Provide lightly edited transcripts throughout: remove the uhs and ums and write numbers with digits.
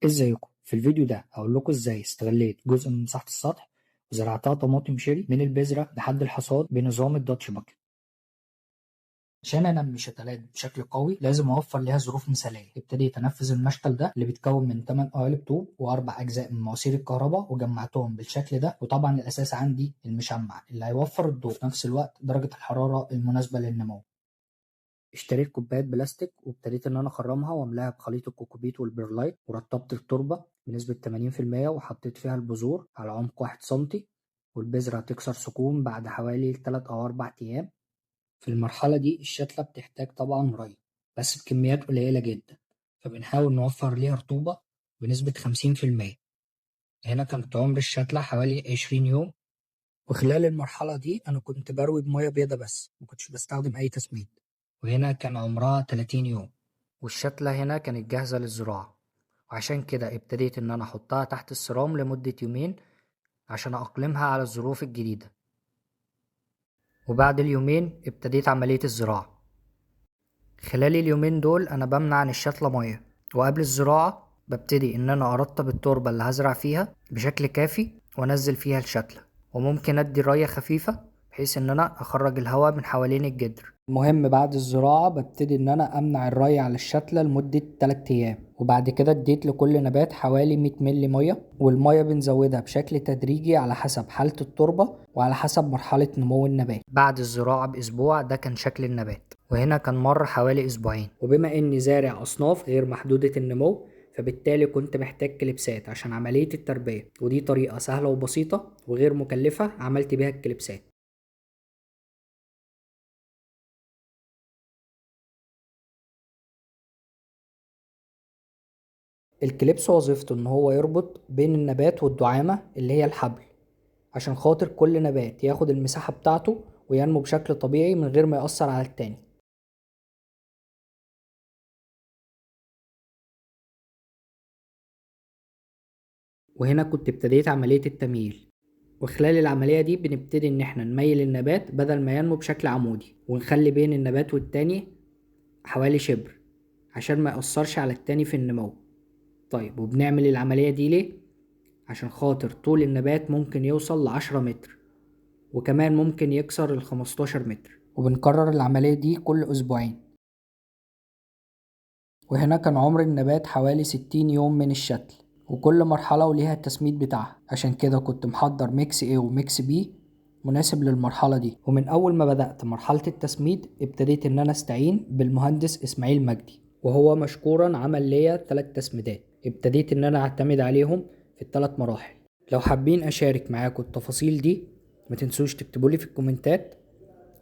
ازيكم؟ في الفيديو ده هقول لكم ازاي استغليت جزء من مساحة السطح وزرعتها طماطم شيري من البذرة لحد الحصاد بنظام الداتش باكيت. عشان انمي شتلات بشكل قوي لازم اوفر ليها ظروف مثالية. ابتديت انفذ المشتل ده اللي بيتكون من 8 قوالب طوب واربع اجزاء من مواسير الكهرباء وجمعتهم بالشكل ده. وطبعا الاساس عندي المشمع اللي هيوفر الضوء في نفس الوقت درجة الحرارة المناسبة للنمو. اشتريت كوبايات بلاستيك وابتديت ان انا اخرمها واملاها بخليط الكوكوبيت والبرلايت ورطبت التربة بنسبة 80% وحطيت فيها البذور على عمق 1 سنتي، والبذرة هتكسر سكون بعد حوالي 3 أو 4 أيام. في المرحلة دي الشتلة بتحتاج طبعا ري بس بكميات قليلة جدا، فبنحاول نوفر ليها رطوبة بنسبة 50%. هنا كانت عمر الشتلة حوالي 20 يوم، وخلال المرحلة دي أنا كنت بروي بمية بيضة بس مكنتش بستخدم أي تسميد. وهنا كان عمرها 30 يوم والشتلة هنا كانت جاهزة للزراعة، وعشان كده ابتديت إن أنا أحطها تحت السرام لمدة يومين عشان أقلمها على الظروف الجديدة. وبعد اليومين ابتديت عملية الزراعة. خلال اليومين دول أنا بمنع عن الشتلة مية، وقبل الزراعة ببتدي إن أنا أرطب التربة اللي هزرع فيها بشكل كافي وأنزل فيها الشتلة، وممكن أدي رية خفيفة بحيث إن أنا أخرج الهواء من حوالين الجدر. المهم بعد الزراعة ببتدي إن أنا أمنع الري على الشتلة لمدة 3 أيام، وبعد كده اديت لكل نبات حوالي 100 ملي مية، والمية بنزودها بشكل تدريجي على حسب حالة التربة وعلى حسب مرحلة نمو النبات. بعد الزراعة بأسبوع ده كان شكل النبات، وهنا كان مر حوالي أسبوعين. وبما إني زارع أصناف غير محدودة النمو فبالتالي كنت محتاج كليبسات عشان عملية التربية، ودي طريقة سهلة وبسيطة وغير مكلفة عملت بيها الكليبسات. الكليبس وظيفته ان هو يربط بين النبات والدعامة اللي هي الحبل، عشان خاطر كل نبات ياخد المساحة بتاعته وينمو بشكل طبيعي من غير ما يأثر على التاني. وهنا كنت ابتديت عملية التمييل، وخلال العملية دي بنبتدي ان احنا نميل النبات بدل ما ينمو بشكل عمودي، ونخلي بين النبات والتاني حوالي شبر عشان ما يأثرش على التاني في النمو. طيب وبنعمل العملية دي ليه؟ عشان خاطر طول النبات ممكن يوصل ل10 متر، وكمان ممكن يكسر ال15 متر، وبنكرر العملية دي كل أسبوعين. وهنا كان عمر النبات حوالي 60 يوم من الشتل، وكل مرحلة وليها التسميد بتاعها، عشان كده كنت محضر ميكس A وميكس B مناسب للمرحلة دي. ومن أول ما بدأت مرحلة التسميد ابتديت إن أنا أستعين بالمهندس إسماعيل مجدي، وهو مشكورا عمل ليا 3 تسميدات ابتديت إن أنا أعتمد عليهم في ال3 مراحل. لو حابين أشارك معاكم التفاصيل دي ما تنسوش تكتبولي في الكومنتات،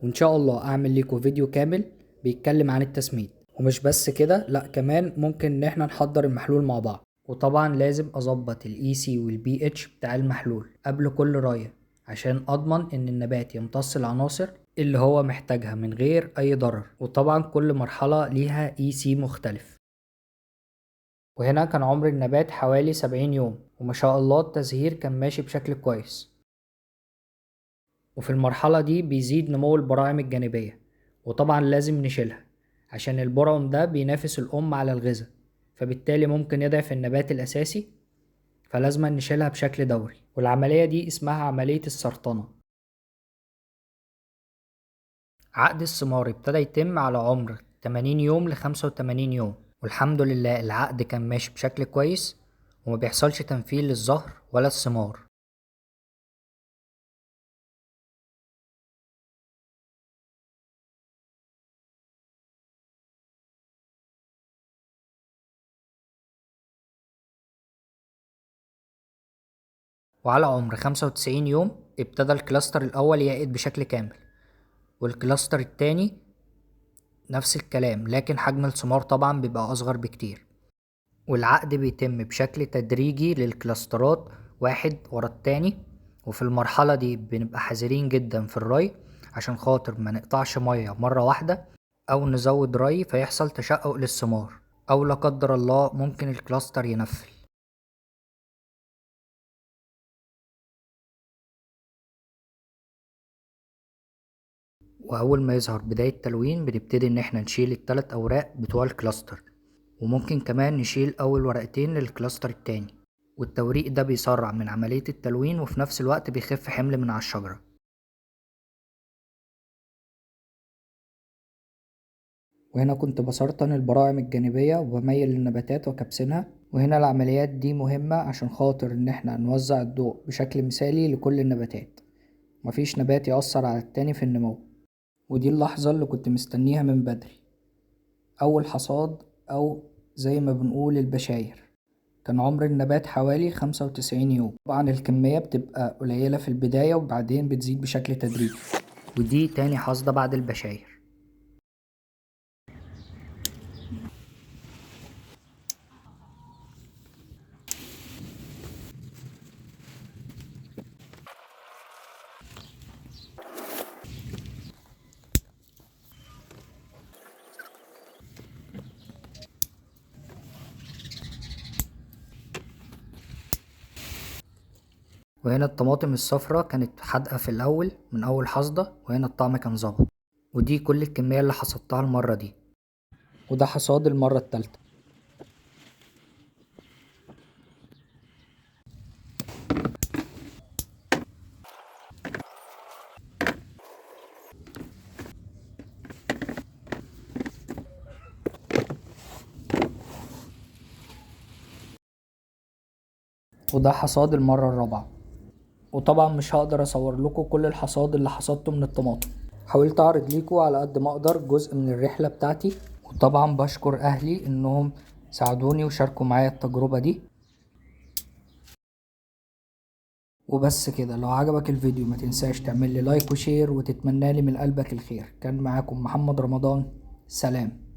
وإن شاء الله أعمل لكم فيديو كامل بيتكلم عن التسميد. ومش بس كده، لأ كمان ممكن إن احنا نحضر المحلول مع بعض. وطبعا لازم أظبط ال EC وال pH بتاع المحلول قبل كل راية عشان أضمن إن النبات يمتص العناصر اللي هو محتاجها من غير أي ضرر. وطبعا كل مرحلة ليها EC مختلف. وهنا كان عمر النبات حوالي 70 يوم، وما شاء الله التزهير كان ماشي بشكل كويس. وفي المرحلة دي بيزيد نمو البراعم الجانبية، وطبعا لازم نشيلها عشان البرعم ده بينافس الأم على الغذاء، فبالتالي ممكن يضعف النبات الأساسي، فلازم نشيلها بشكل دوري. والعملية دي اسمها عملية السرطنة. عقد الثمار ابتدى يتم على عمر 80 يوم ل85 يوم، والحمد لله العقد كان ماشي بشكل كويس وما بيحصلش تنفيذ للزهر ولا الثمار. وعلى عمر 95 يوم ابتدى الكلاستر الأول يعقد بشكل كامل، والكلاستر التاني نفس الكلام، لكن حجم الثمار طبعا بيبقى أصغر بكتير. والعقد بيتم بشكل تدريجي للكلاسترات واحد ورا التاني. وفي المرحلة دي بنبقى حذرين جدا في الري عشان خاطر ما نقطعش مية مرة واحدة أو نزود ري فيحصل تشقق للثمار، أو لا قدر الله ممكن الكلاستر ينفل. وأول ما يظهر بداية تلوين بنبتدي إن احنا نشيل ال3 أوراق بتوع الكلاستر، وممكن كمان نشيل أول ورقتين للكلاستر التاني، والتوريق ده بيسرع من عملية التلوين وفي نفس الوقت بيخف حمل من على الشجرة. وهنا كنت بسرطن البراعم الجانبية وبميل النباتات وكبسنها. وهنا العمليات دي مهمة عشان خاطر ان احنا نوزع الضوء بشكل مثالي لكل النباتات، مفيش نبات يأثر على التاني في النمو. ودي اللحظة اللي كنت مستنيها من بدري، أول حصاد أو زي ما بنقول البشاير. كان عمر النبات حوالي 95 يوم. طبعا الكمية بتبقى قليلة في البداية وبعدين بتزيد بشكل تدريجي. ودي تاني حصدة بعد البشاير. وهنا الطماطم الصفرا كانت حادقة في الأول من أول حصدة، وهنا الطعم كان ظابط. ودي كل الكمية اللي حصدتها المرة دي، وده حصاد المرة التالتة. وده حصاد المرة الرابعة. وطبعا مش هقدر اصور لكم كل الحصاد اللي حصدته من الطماطم، حاولت اعرض لكم على قد ما اقدر جزء من الرحلة بتاعتي. وطبعا بشكر اهلي انهم ساعدوني وشاركوا معايا التجربة دي. وبس كده، لو عجبك الفيديو ما تنساش تعمل لي لايك وشير وتتمنى لي من قلبك الخير. كان معاكم محمد رمضان، سلام.